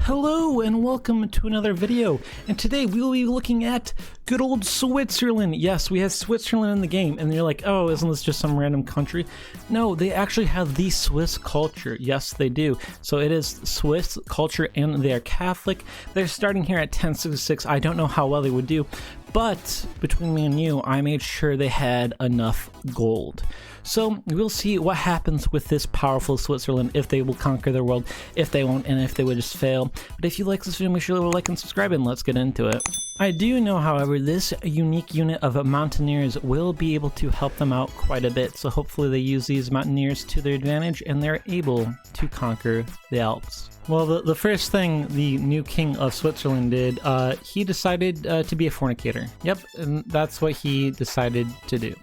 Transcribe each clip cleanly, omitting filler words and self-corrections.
Hello and welcome to another video, and today we will be looking at good old Switzerland. Yes, we have Switzerland in the game, and you're like, oh, isn't this just some random country? No, they actually have the Swiss culture. Yes, they do. So it is Swiss culture, and they are Catholic. They're starting here at 1066. I don't know how well they would do, but between me and you, I made sure they had enough gold. So we'll see what happens with this powerful Switzerland, if they will conquer the world, if they won't, and if they would just fail. But if you like this video, make sure to leave a like and subscribe, and let's get into it. I do know, however, this unique unit of mountaineers will be able to help them out quite a bit. So hopefully they use these mountaineers to their advantage and they're able to conquer the Alps. Well, the first thing the new king of Switzerland did, he decided to be a fornicator. Yep, and that's what he decided to do.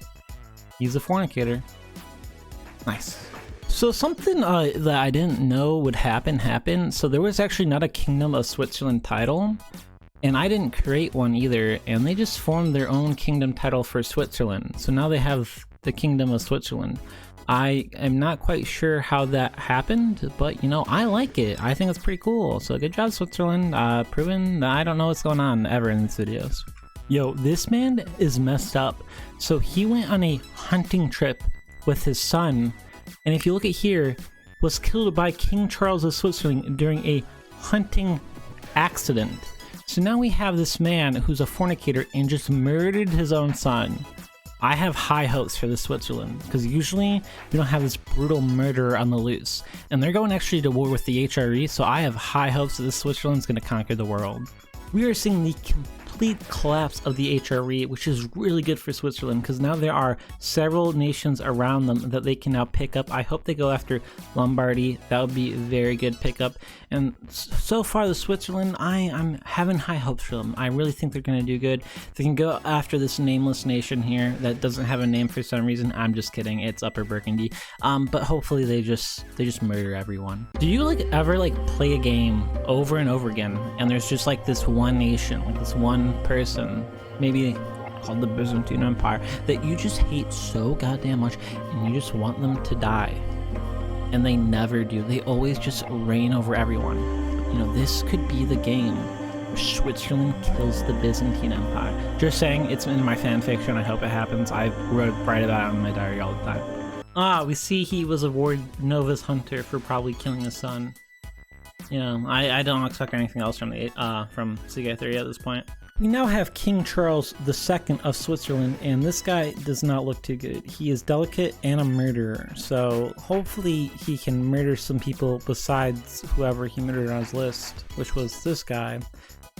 He's a fornicator. Nice. So something that I didn't know would happen. So there was actually not a Kingdom of Switzerland title, and I didn't create one either, and they just formed their own kingdom title for Switzerland. So now they have the Kingdom of Switzerland. I am not quite sure how that happened, but you know, I like it. I think it's pretty cool. So good job, Switzerland, proving that I don't know what's going on ever in these videos. Yo, this man is messed up. So he went on a hunting trip with his son, and if you look at here, was killed by King Charles of Switzerland during a hunting accident. So now we have this man who's a fornicator and just murdered his own son. I have high hopes for this Switzerland, because usually we don't have this brutal murderer on the loose. And they're going actually to war with the HRE, so I have high hopes that this Switzerland's going to conquer the world. We are seeing the complete collapse of the HRE, which is really good for Switzerland, because now there are several nations around them that they can now pick up. I hope they go after Lombardy. That would be a very good pickup. And so far, the Switzerland, I'm having high hopes for them. I really think they're going to do good. They can go after this nameless nation here that doesn't have a name for some reason. I'm just kidding. It's Upper Burgundy. But hopefully they just murder everyone. Do you ever play a game over and over again, and there's just this one nation, this one person, maybe called the Byzantine Empire, that you just hate so goddamn much and you just want them to die, and they never do. They always just reign over everyone. You know, this could be the game where Switzerland kills the Byzantine Empire. Just saying, it's in my fan fiction. I hope it happens. I write about it in my diary all the time. We see he was awarded Novice Hunter for probably killing his son. You know, I don't expect anything else from CK3 at this point. We now have King Charles II of Switzerland, and this guy does not look too good. He is delicate and a murderer, so hopefully he can murder some people besides whoever he murdered on his list, which was this guy.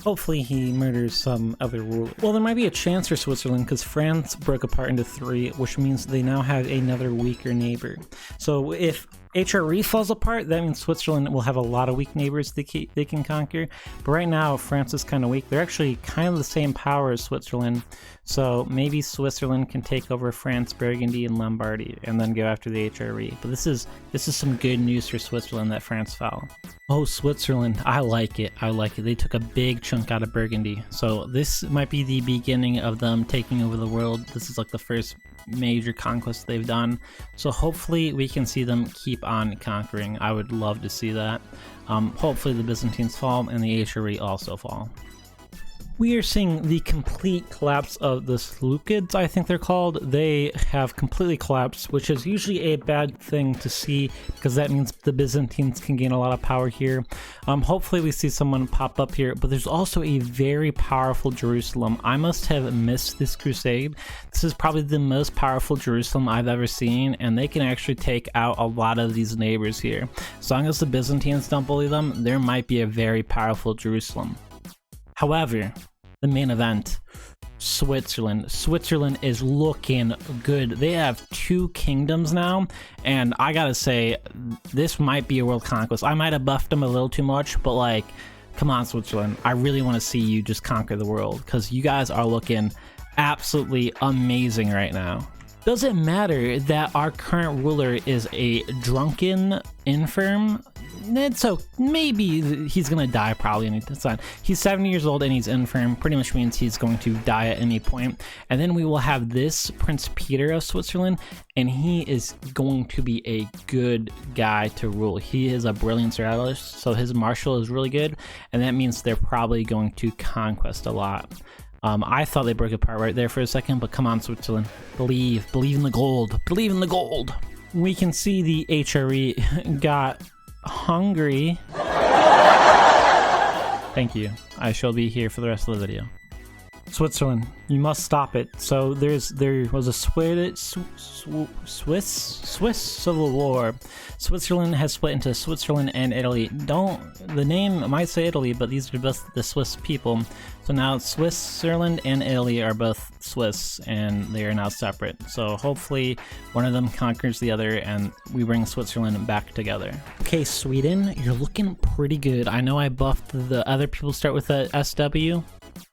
Hopefully he murders some other ruler. Well, there might be a chance for Switzerland, because France broke apart into 3, which means they now have another weaker neighbor. So if HRE falls apart, that means Switzerland will have a lot of weak neighbors they can conquer. But right now, France is kind of weak. They're actually kind of the same power as Switzerland. So maybe Switzerland can take over France, Burgundy, and Lombardy, and then go after the HRE. But this is some good news for Switzerland that France fell. Oh, Switzerland, I like it. I like it. They took a big chunk out of Burgundy. So this might be the beginning of them taking over the world. This is the first major conquest they've done. So hopefully we can see them keep on conquering. I would love to see that. Hopefully the Byzantines fall and the HRE also fall. We are seeing the complete collapse of the Seleucids, I think they're called. They have completely collapsed, which is usually a bad thing to see, because that means the Byzantines can gain a lot of power here. Hopefully we see someone pop up here, but there's also a very powerful Jerusalem. I must have missed this crusade. This is probably the most powerful Jerusalem I've ever seen, and they can actually take out a lot of these neighbors here. As long as the Byzantines don't bully them, there might be a very powerful Jerusalem. However, the main event, Switzerland. Switzerland is looking good. They have 2 kingdoms now, and I gotta say, this might be a world conquest. I might have buffed them a little too much, but come on, Switzerland. I really want to see you just conquer the world, because you guys are looking absolutely amazing right now. Does it matter that our current ruler is a drunken infirm? So maybe he's gonna die probably any time. He's 70 years old and he's infirm, pretty much means he's going to die at any point. And then we will have this Prince Peter of Switzerland, and he is going to be a good guy to rule. He is a brilliant strategist, so his martial is really good, and that means they're probably going to conquest a lot. I thought they broke apart right there for a second, but come on, Switzerland. Believe in the gold. Believe in the gold. We can see the HRE got hungry. Thank you. I shall be here for the rest of the video. Switzerland, you must stop it. So there was a Swiss civil war. Switzerland has split into Switzerland and Italy. The name might say Italy, but these are both the Swiss people. So now Switzerland and Italy are both Swiss, and they are now separate. So hopefully one of them conquers the other and we bring Switzerland back together. Okay, Sweden, you're looking pretty good. I know I buffed the other people start with a SW.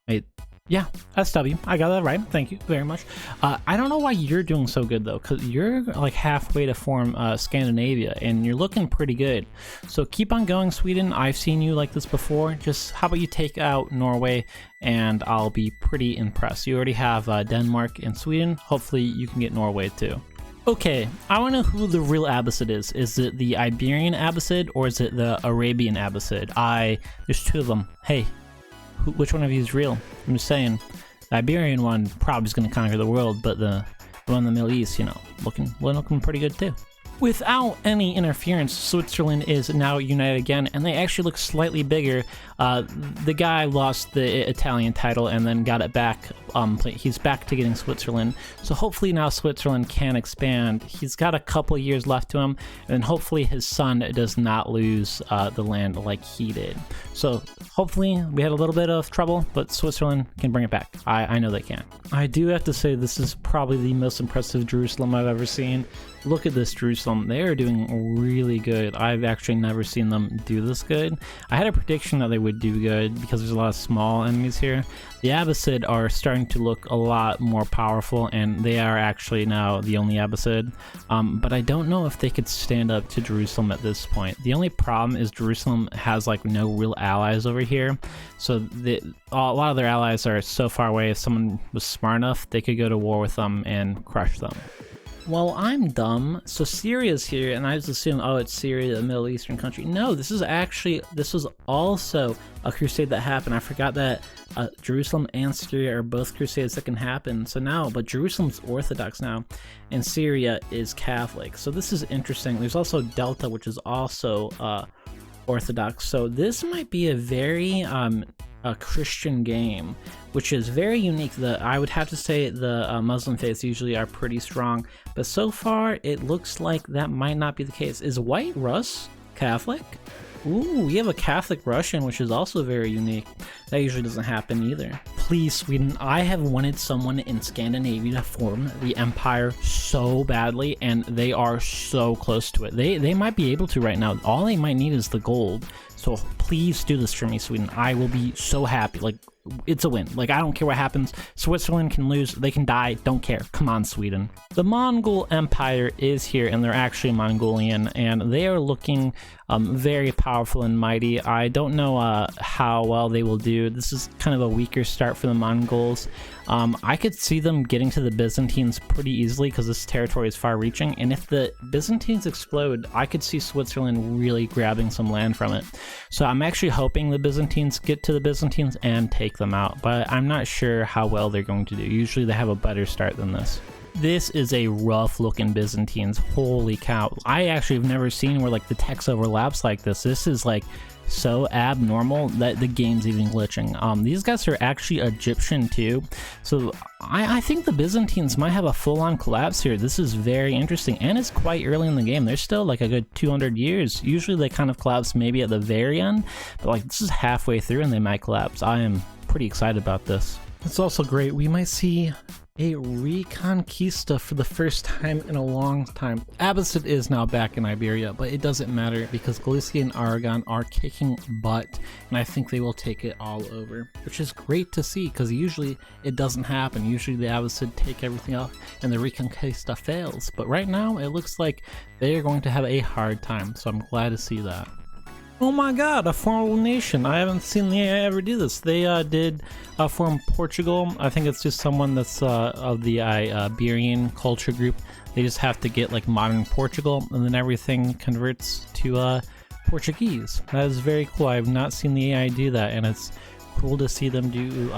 Wait. Yeah, SW. I got that right. Thank you very much. I don't know why you're doing so good though, because you're like halfway to form Scandinavia, and you're looking pretty good. So keep on going, Sweden. I've seen you like this before. Just how about you take out Norway, and I'll be pretty impressed. You already have Denmark and Sweden. Hopefully you can get Norway too. Okay, I want to know who the real Abbasid is. Is it the Iberian Abbasid or is it the Arabian Abbasid? There's two of them. Hey. Which one of you is real? I'm just saying, the Iberian one probably is going to conquer the world, but the one in the Middle East, you know, looking pretty good too. Without any interference, Switzerland is now united again, and they actually look slightly bigger. The guy lost the Italian title and then got it back. He's back to getting Switzerland, so hopefully now Switzerland can expand. He's got a couple years left to him, and then hopefully his son does not lose the land like he did. So hopefully we had a little bit of trouble, but Switzerland can bring it back. I know they can. I do have to say this is probably the most impressive Jerusalem I've ever seen. Look at this Jerusalem. They are doing really good. I've actually never seen them do this good. I had a prediction that they would do good because there's a lot of small enemies here. The Abbasid are starting to look a lot more powerful, and they are actually now the only Abbasid. But I don't know if they could stand up to Jerusalem at this point. The only problem is Jerusalem has like no real allies over here. So a lot of their allies are so far away. If someone was smart enough, they could go to war with them and crush them. Well, I'm dumb. So Syria's here, and I just assume, oh, it's Syria, a Middle Eastern country. No, this was also a crusade that happened. I forgot that Jerusalem and Syria are both crusades that can happen. So now, but Jerusalem's Orthodox now, and Syria is Catholic. So this is interesting. There's also Delta, which is also Orthodox. So this might be a very a Christian game, which is very unique. I would have to say the Muslim faiths usually are pretty strong, but so far it looks like that might not be the case. Is White Russ Catholic? Ooh, we have a Catholic Russian, which is also very unique. That usually doesn't happen either. Please, Sweden, I have wanted someone in Scandinavia to form the empire so badly, and they are so close to it. They might be able to right now. All they might need is the gold. So please do this for me, Sweden. I will be so happy. Like, it's a win. Like, I don't care what happens. Switzerland can lose. They can die. Don't care. Come on, Sweden. The Mongol Empire is here, and they're actually Mongolian, and they are looking very powerful and mighty. I don't know how well they will do. This is kind of a weaker start for the Mongols. I could see them getting to the Byzantines pretty easily because this territory is far-reaching, and if the Byzantines explode, I could see Switzerland really grabbing some land from it. So I'm actually hoping the Byzantines get to the Byzantines and take them out, but I'm not sure how well they're going to do. Usually they have a better start than this. This is a rough looking Byzantines. Holy cow. I actually have never seen where like the text overlaps like this. This is like so abnormal that the game's even glitching. These guys are actually Egyptian too, so I think the Byzantines might have a full-on collapse here. This is very interesting, and it's quite early in the game. They're still like a good 200 years. Usually they kind of collapse maybe at the very end, but like this is halfway through and they might collapse. I am pretty excited about this. It's also great. We might see A Reconquista for the first time in a long time. Abbasid is now back in Iberia, but it doesn't matter because Galicia and Aragon are kicking butt, and I think they will take it all over, which is great to see because usually it doesn't happen. Usually the Abbasid take everything off and the Reconquista fails, but right now it looks like they are going to have a hard time, so I'm glad to see that. Oh my god, a formal nation. I haven't seen the AI ever do this. They did form Portugal. I think it's just someone that's of the Iberian culture group. They just have to get like modern Portugal and then everything converts to Portuguese. That is very cool. I have not seen the AI do that, and it's cool to see them do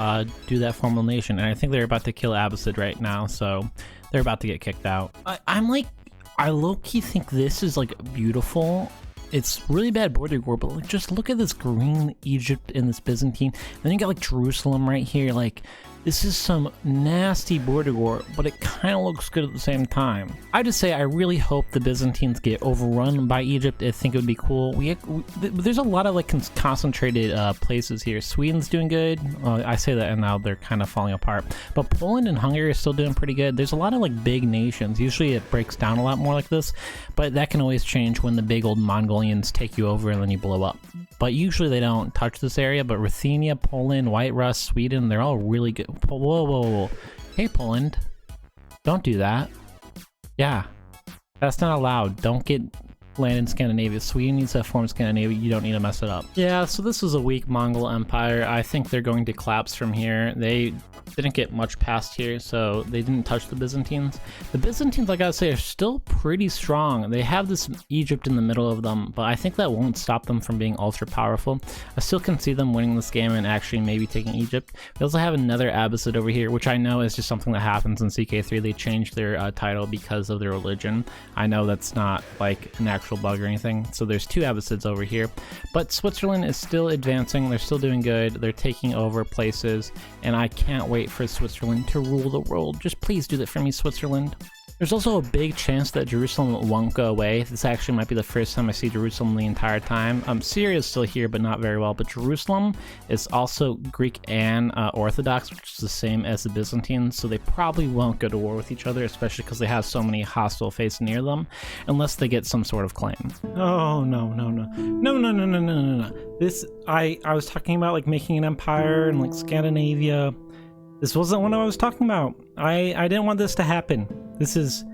that formal nation. And I think they're about to kill Abbasid right now, so they're about to get kicked out. I low-key think this is like beautiful. It's really bad border war, but like, just look at this green Egypt and this Byzantine. Then you got like Jerusalem right here. Like, this is some nasty border war, but it kind of looks good at the same time. I just say I really hope the Byzantines get overrun by Egypt. I think it would be cool. There's a lot of like concentrated places here. Sweden's doing good. I say that and now they're kind of falling apart. But Poland and Hungary are still doing pretty good. There's a lot of like big nations. Usually it breaks down a lot more like this, but that can always change when the big old Mongolians take you over and then you blow up. But usually they don't touch this area. But Ruthenia, Poland, White Rus, Sweden, they're all really good. Whoa, whoa, whoa. Hey, Poland. Don't do that. Yeah. That's not allowed. Don't get land in Scandinavia. Sweden needs to form Scandinavia. You don't need to mess it up. Yeah, so this was a weak Mongol empire. I think they're going to collapse from here. They didn't get much past here, so they didn't touch the Byzantines. The Byzantines, I gotta say, are still pretty strong. They have this Egypt in the middle of them, but I think that won't stop them from being ultra powerful. I still can see them winning this game and actually maybe taking Egypt. We also have another Abbasid over here, which I know is just something that happens in CK3. They changed their title because of their religion. I know that's not like an actual bug or anything. So there's two Abbasids over here, but Switzerland is still advancing. They're still doing good. They're taking over places, and I can't wait for Switzerland to rule the world. Just please do that for me, Switzerland. There's also a big chance that Jerusalem won't go away. This actually might be the first time I see Jerusalem the entire time. Syria is still here, but not very well. But Jerusalem is also Greek and Orthodox, which is the same as the Byzantines, so they probably won't go to war with each other, especially because they have so many hostile faces near them, unless they get some sort of claim. Oh, no. This, I was talking about like making an empire and like Scandinavia. This wasn't what I was talking about. I didn't want this to happen. This is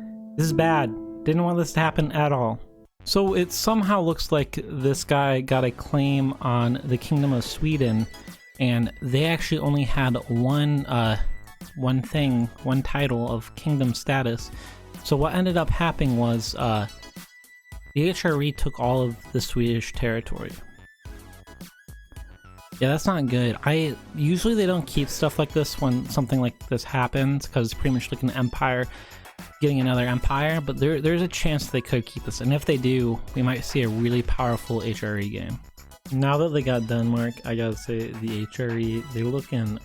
bad. Didn't want this to happen at all. So it somehow looks like this guy got a claim on the Kingdom of Sweden, and they actually only had one title of kingdom status. So what ended up happening was the HRE took all of the Swedish territory. Yeah, that's not good. Usually they don't keep stuff like this when something like this happens, because it's pretty much like an empire getting another empire, but there's a chance they could keep this, and if they do, we might see a really powerful HRE game. Now that they got Denmark, I gotta say the HRE, they're looking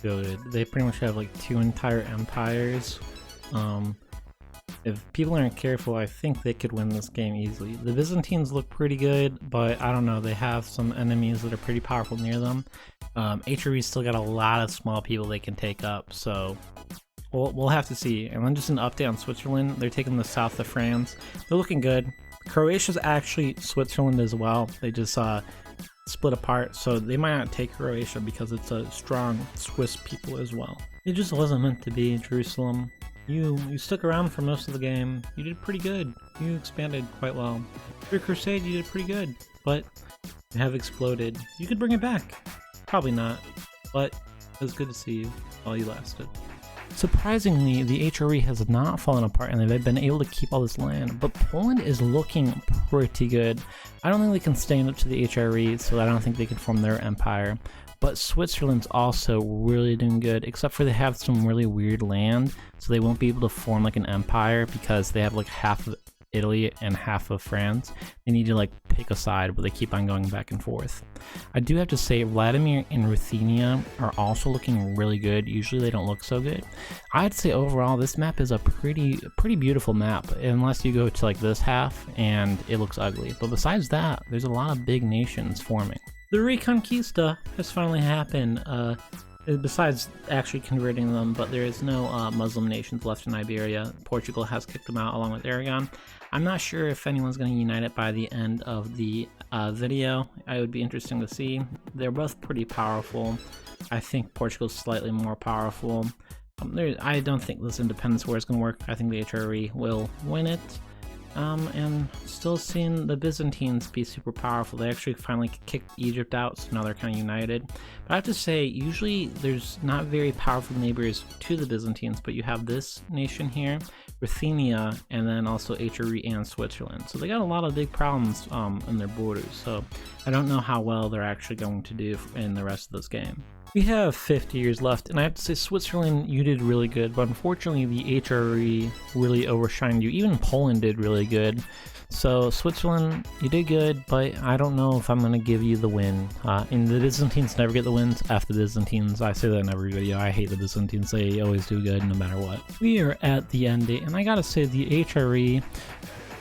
good. They pretty much have like 2 entire empires. If people aren't careful, I think they could win this game easily. The Byzantines look pretty good, but I don't know, they have some enemies that are pretty powerful near them. HRE's still got a lot of small people they can take up, so we'll have to see. And then just an update on Switzerland, they're taking the south of France. They're looking good. Croatia's actually Switzerland as well. They just split apart, so they might not take Croatia because it's a strong Swiss people as well. It just wasn't meant to be, Jerusalem. You stuck around for most of the game. You did pretty good. You expanded quite well. Your crusade, you did pretty good, but you have exploded. You could bring it back. Probably not, but it was good to see you while you lasted. Surprisingly, the HRE has not fallen apart and they've been able to keep all this land, but Poland is looking pretty good. I don't think they can stand up to the HRE, so I don't think they can form their empire. But Switzerland's also really doing good, except for they have some really weird land, so they won't be able to form like an empire because they have like half of Italy and half of France. They need to like pick a side, but they keep on going back and forth. I do have to say Vladimir and Ruthenia are also looking really good. Usually they don't look so good. I'd say overall this map is a pretty beautiful map, unless you go to like this half and it looks ugly. But besides that, there's a lot of big nations forming. The Reconquista has finally happened. besides actually converting them, but there is no Muslim nations left in Iberia. Portugal has kicked them out along with Aragon. I'm not sure if anyone's going to unite it by the end of the video. It would be interesting to see. They're both pretty powerful. I think Portugal's slightly more powerful. I don't think this independence war is going to work. I think the HRE will win it. And still seeing the Byzantines be super powerful. They actually finally kicked Egypt out, so now they're kind of united. But I have to say, usually there's not very powerful neighbors to the Byzantines, but you have this nation here, Ruthenia, and then also HRE and Switzerland. So they got a lot of big problems in their borders, so I don't know how well they're actually going to do in the rest of this game. We have 50 years left, and I have to say, Switzerland, you did really good, but unfortunately the HRE really overshined you. Even Poland did really good. So Switzerland, you did good, but I don't know if I'm going to give you the win. And the Byzantines never get the wins. F the Byzantines. I say that in every video. I hate the Byzantines. They always do good no matter what. We are at the end date, and I gotta say the HRE,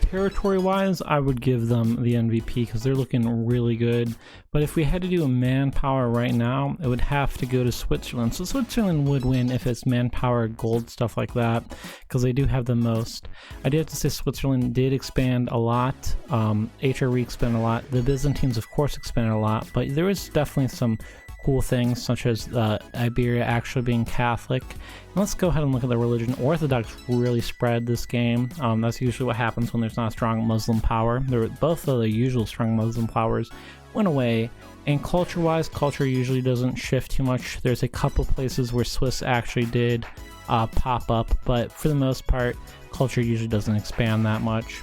territory-wise, I would give them the MVP because they're looking really good. But if we had to do a manpower right now, it would have to go to Switzerland. So Switzerland would win if it's manpower, gold, stuff like that, because they do have the most. I do have to say Switzerland did expand a lot. HRE expanded a lot. The Byzantines, of course, expanded a lot, but there is definitely some cool things, such as Iberia actually being Catholic. And let's go ahead and look at the religion. Orthodox really spread this game. That's usually what happens when there's not a strong Muslim power. Both of the usual strong Muslim powers went away. And culture-wise, culture usually doesn't shift too much. There's a couple places where Swiss actually did pop up, but for the most part, culture usually doesn't expand that much.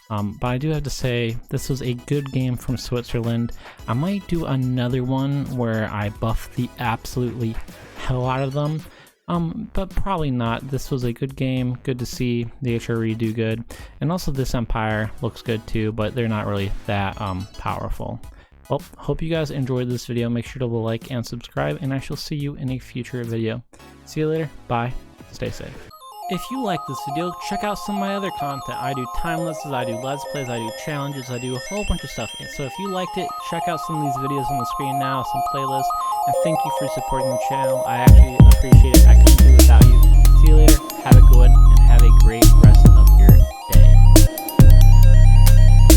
But I do have to say, this was a good game from Switzerland. I might do another one where I buff the absolutely hell out of them, but probably not. This was a good game. Good to see the HRE do good. And also this empire looks good too, but they're not really that powerful. Well, hope you guys enjoyed this video. Make sure to like and subscribe, and I shall see you in a future video. See you later. Bye. Stay safe. If you like this video, check out some of my other content. I do time lapses, I do let's plays, I do challenges, I do a whole bunch of stuff. So if you liked it, check out some of these videos on the screen now, some playlists, and thank you for supporting the channel. I actually appreciate it. I couldn't do it without you. See you later.